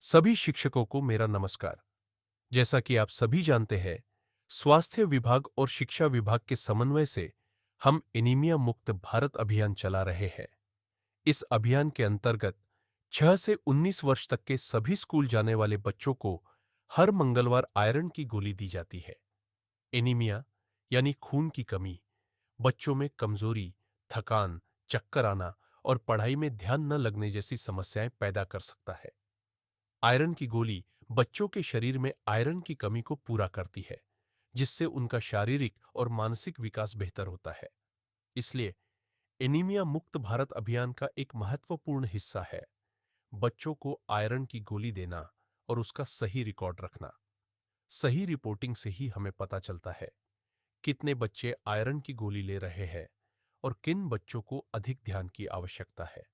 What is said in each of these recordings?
सभी शिक्षकों को मेरा नमस्कार। जैसा कि आप सभी जानते हैं, स्वास्थ्य विभाग और शिक्षा विभाग के समन्वय से हम एनीमिया मुक्त भारत अभियान चला रहे हैं। इस अभियान के अंतर्गत 6 से 19 वर्ष तक के सभी स्कूल जाने वाले बच्चों को हर मंगलवार आयरन की गोली दी जाती है। एनीमिया यानी खून की कमी बच्चों में कमजोरी, थकान, चक्कर आना और पढ़ाई में ध्यान न लगने जैसी समस्याएं पैदा कर सकता है। आयरन की गोली बच्चों के शरीर में आयरन की कमी को पूरा करती है, जिससे उनका शारीरिक और मानसिक विकास बेहतर होता है। इसलिए एनीमिया मुक्त भारत अभियान का एक महत्वपूर्ण हिस्सा है बच्चों को आयरन की गोली देना और उसका सही रिकॉर्ड रखना। सही रिपोर्टिंग से ही हमें पता चलता है कितने बच्चे आयरन की गोली ले रहे हैं और किन बच्चों को अधिक ध्यान की आवश्यकता है।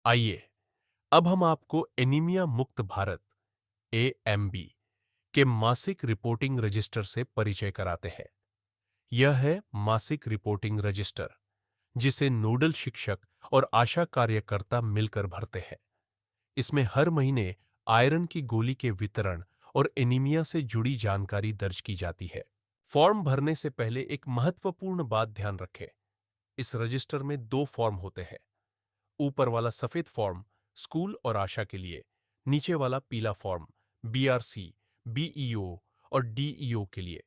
आइए अब हम आपको एनीमिया मुक्त भारत AMB के मासिक रिपोर्टिंग रजिस्टर से परिचय कराते हैं। यह है मासिक रिपोर्टिंग रजिस्टर, जिसे नोडल शिक्षक और आशा कार्यकर्ता मिलकर भरते हैं। इसमें हर महीने आयरन की गोली के वितरण और एनीमिया से जुड़ी जानकारी दर्ज की जाती है। फॉर्म भरने से पहले एक महत्वपूर्ण बात ध्यान रखें। इस रजिस्टर में 2 फॉर्म होते हैं। ऊपर वाला सफेद फॉर्म स्कूल और आशा के लिए, नीचे वाला पीला फॉर्म BRC, BEO और DEO के लिए।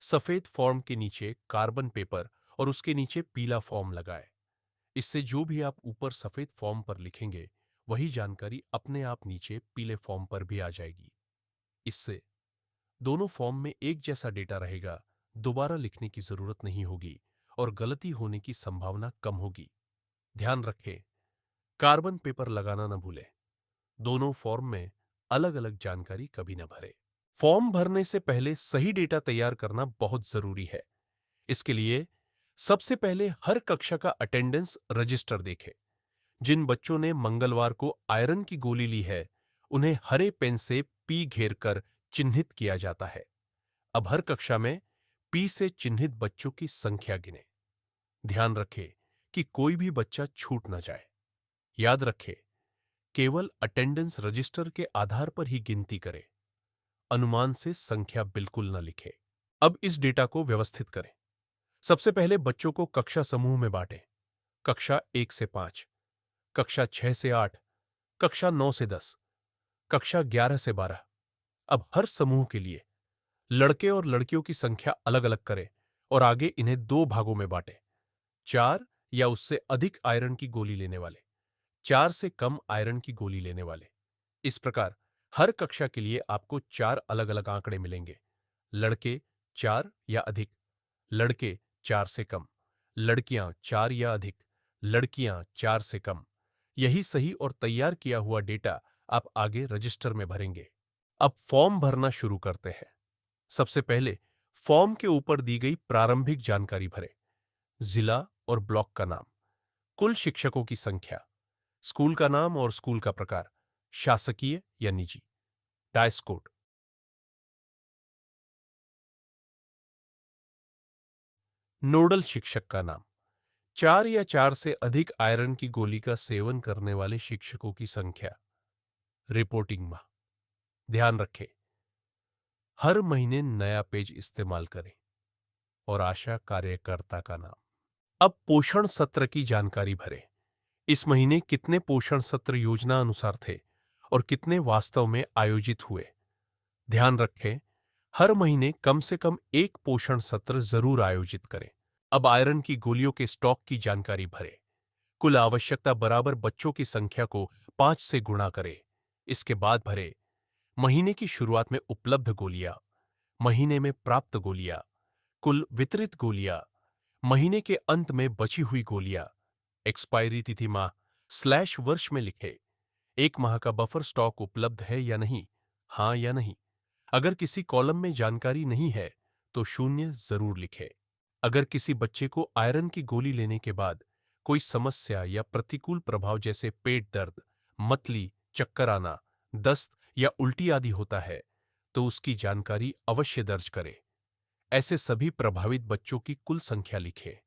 सफेद फॉर्म के नीचे कार्बन पेपर और उसके नीचे पीला फॉर्म लगाए। इससे जो भी आप ऊपर सफेद फॉर्म पर लिखेंगे, वही जानकारी अपने आप नीचे पीले फॉर्म पर भी आ जाएगी। इससे दोनों फॉर्म में एक जैसा डेटा रहेगा, दोबारा लिखने की जरूरत नहीं होगी और गलती होने की संभावना कम होगी। ध्यान रखें, कार्बन पेपर लगाना न भूलें। दोनों फॉर्म में अलग अलग जानकारी कभी न भरें। फॉर्म भरने से पहले सही डेटा तैयार करना बहुत जरूरी है। इसके लिए सबसे पहले हर कक्षा का अटेंडेंस रजिस्टर देखें। जिन बच्चों ने मंगलवार को आयरन की गोली ली है, उन्हें हरे पेन से P घेर कर चिन्हित किया जाता है। अब हर कक्षा में P से चिन्हित बच्चों की संख्या गिनें। ध्यान रखें कि कोई भी बच्चा छूट न जाए। याद रखें, केवल अटेंडेंस रजिस्टर के आधार पर ही गिनती करें। अनुमान से संख्या बिल्कुल न लिखें। अब इस डेटा को व्यवस्थित करें। सबसे पहले बच्चों को कक्षा समूह में बांटें। कक्षा 1 से 5, कक्षा 6 से 8, कक्षा 9 से 10, कक्षा 11 से 12। अब हर समूह के लिए लड़के और लड़कियों की संख्या अलग अलग करें और आगे इन्हें 2 भागों में बांटें। 4 या उससे अधिक आयरन की गोली लेने वाले, 4 से कम आयरन की गोली लेने वाले। इस प्रकार हर कक्षा के लिए आपको 4 अलग अलग आंकड़े मिलेंगे। लड़के 4 या अधिक, लड़के 4 से कम, लड़कियां 4 या अधिक, लड़कियां 4 से कम। यही सही और तैयार किया हुआ डेटा आप आगे रजिस्टर में भरेंगे। अब फॉर्म भरना शुरू करते हैं। सबसे पहले फॉर्म के ऊपर दी गई प्रारंभिक जानकारी भरें। जिला और ब्लॉक का नाम, कुल शिक्षकों की संख्या, स्कूल का नाम और स्कूल का प्रकार, शासकीय या निजी, डाइस कोड, नोडल शिक्षक का नाम, 4 या 4 से अधिक आयरन की गोली का सेवन करने वाले शिक्षकों की संख्या, रिपोर्टिंग माह। ध्यान रखें, हर महीने नया पेज इस्तेमाल करें और आशा कार्यकर्ता का नाम। अब पोषण सत्र की जानकारी भरें। इस महीने कितने पोषण सत्र योजना अनुसार थे और कितने वास्तव में आयोजित हुए। ध्यान रखें, हर महीने कम से कम एक पोषण सत्र जरूर आयोजित करें। अब आयरन की गोलियों के स्टॉक की जानकारी भरें। कुल आवश्यकता बराबर बच्चों की संख्या को 5 से गुणा करें। इसके बाद भरें महीने की शुरुआत में उपलब्ध गोलियां, महीने में प्राप्त गोलियां, कुल वितरित गोलियां, महीने के अंत में बची हुई गोलियां। एक्सपायरी तिथि माह / वर्ष में लिखे। 1 माह का बफर स्टॉक उपलब्ध है या नहीं, हां या नहीं। अगर किसी कॉलम में जानकारी नहीं है तो 0 जरूर लिखे। अगर किसी बच्चे को आयरन की गोली लेने के बाद कोई समस्या या प्रतिकूल प्रभाव जैसे पेट दर्द, मतली, चक्कर आना, दस्त या उल्टी आदि होता है, तो उसकी जानकारी अवश्य दर्ज करें। ऐसे सभी प्रभावित बच्चों की कुल संख्या लिखें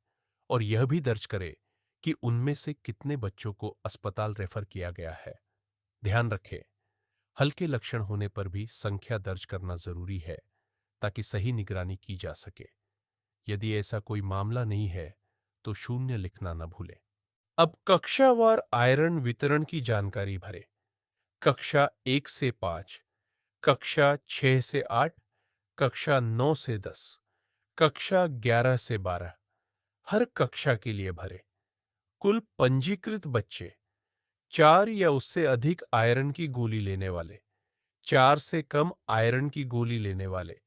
और यह भी दर्ज करें कि उनमें से कितने बच्चों को अस्पताल रेफर किया गया है। ध्यान रखें, हल्के लक्षण होने पर भी संख्या दर्ज करना जरूरी है ताकि सही निगरानी की जा सके। यदि ऐसा कोई मामला नहीं है तो 0 लिखना न भूलें। अब कक्षावार आयरन वितरण की जानकारी भरें। कक्षा 1 से 5, कक्षा 6 से 8, कक्षा 9 से 10, कक्षा 11 से 12, हर कक्षा के लिए भरें। कुल पंजीकृत बच्चे, 4 या उससे अधिक आयरन की गोली लेने वाले, 4 से कम आयरन की गोली लेने वाले,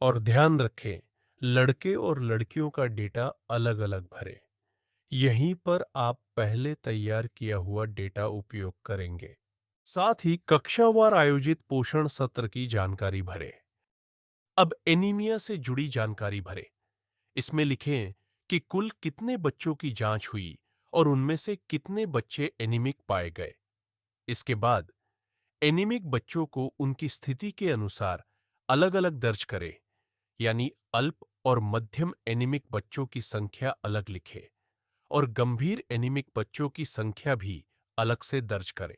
और ध्यान रखें लड़के और लड़कियों का डेटा अलग-अलग भरें। यहीं पर आप पहले तैयार किया हुआ डेटा उपयोग करेंगे। साथ ही कक्षावार आयोजित पोषण सत्र की जानकारी भरें। अब एनीमिया से जुड़ी जानकारी भरें। इसमें लिखें कि कुल कितने बच्चों की जांच हुई और उनमें से कितने बच्चे एनीमिक पाए गए। इसके बाद एनीमिक बच्चों को उनकी स्थिति के अनुसार अलग-अलग दर्ज करें, यानी अल्प और मध्यम एनीमिक बच्चों की संख्या अलग लिखें और गंभीर एनीमिक बच्चों की संख्या भी अलग से दर्ज करें।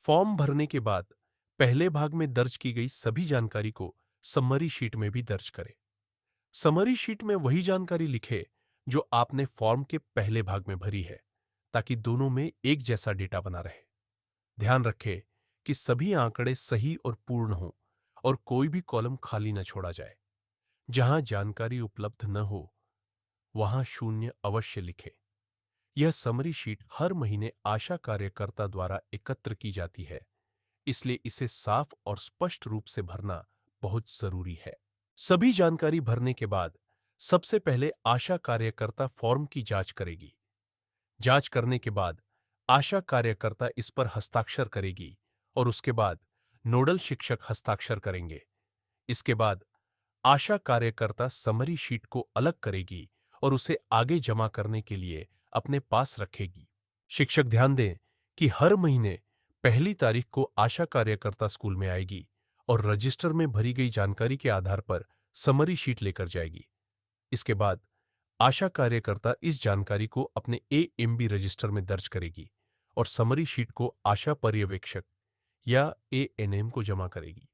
फॉर्म भरने के बाद पहले भाग में दर्ज की गई सभी जानकारी को समरी शीट में भी दर्ज करें। समरी शीट में वही जानकारी लिखें जो आपने फॉर्म के पहले भाग में भरी है, ताकि दोनों में एक जैसा डेटा बना रहे। ध्यान रखें कि सभी आंकड़े सही और पूर्ण हों और कोई भी कॉलम खाली न छोड़ा जाए। जहां जानकारी उपलब्ध न हो वहां 0 अवश्य लिखें। यह समरी शीट हर महीने आशा कार्यकर्ता द्वारा एकत्र की जाती है, इसलिए इसे साफ और स्पष्ट रूप से भरना बहुत जरूरी है। सभी जानकारी भरने के बाद सबसे पहले आशा कार्यकर्ता फॉर्म की जांच करेगी। जांच करने के बाद आशा कार्यकर्ता इस पर हस्ताक्षर करेगी और उसके बाद नोडल शिक्षक हस्ताक्षर करेंगे। इसके बाद आशा कार्यकर्ता समरी शीट को अलग करेगी और उसे आगे जमा करने के लिए अपने पास रखेगी। शिक्षक ध्यान दें कि हर महीने पहली तारीख को आशा कार्यकर्ता स्कूल में आएगी और रजिस्टर में भरी गई जानकारी के आधार पर समरी शीट लेकर जाएगी। इसके बाद आशा कार्यकर्ता इस जानकारी को अपने एएमबी रजिस्टर में दर्ज करेगी और समरी शीट को आशा पर्यवेक्षक या एएनएम को जमा करेगी।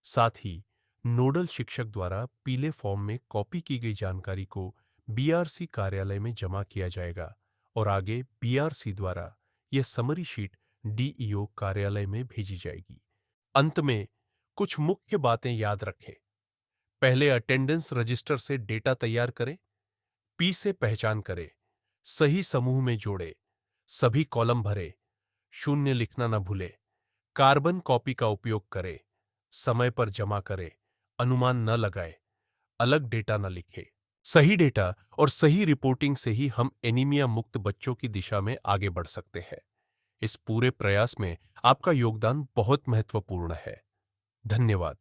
साथ ही नोडल शिक्षक द्वारा पीले फॉर्म में कॉपी की गई जानकारी को बीआरसी कार्यालय में जमा किया जाएगा और आगे बीआरसी द्वारा यह समरी शीट डीईओ कार्यालय में भेजी जाएगी। अंत में कुछ मुख्य बातें याद रखें। पहले अटेंडेंस रजिस्टर से डेटा तैयार करें, पी से पहचान करें, सही समूह में जोड़े, सभी कॉलम भरे, 0 लिखना न भूले, कार्बन कॉपी का उपयोग करें, समय पर जमा करें, अनुमान न लगाए, अलग डेटा न लिखे। सही डेटा और सही रिपोर्टिंग से ही हम एनीमिया मुक्त बच्चों की दिशा में आगे बढ़ सकते हैं। इस पूरे प्रयास में आपका योगदान बहुत महत्वपूर्ण है। धन्यवाद।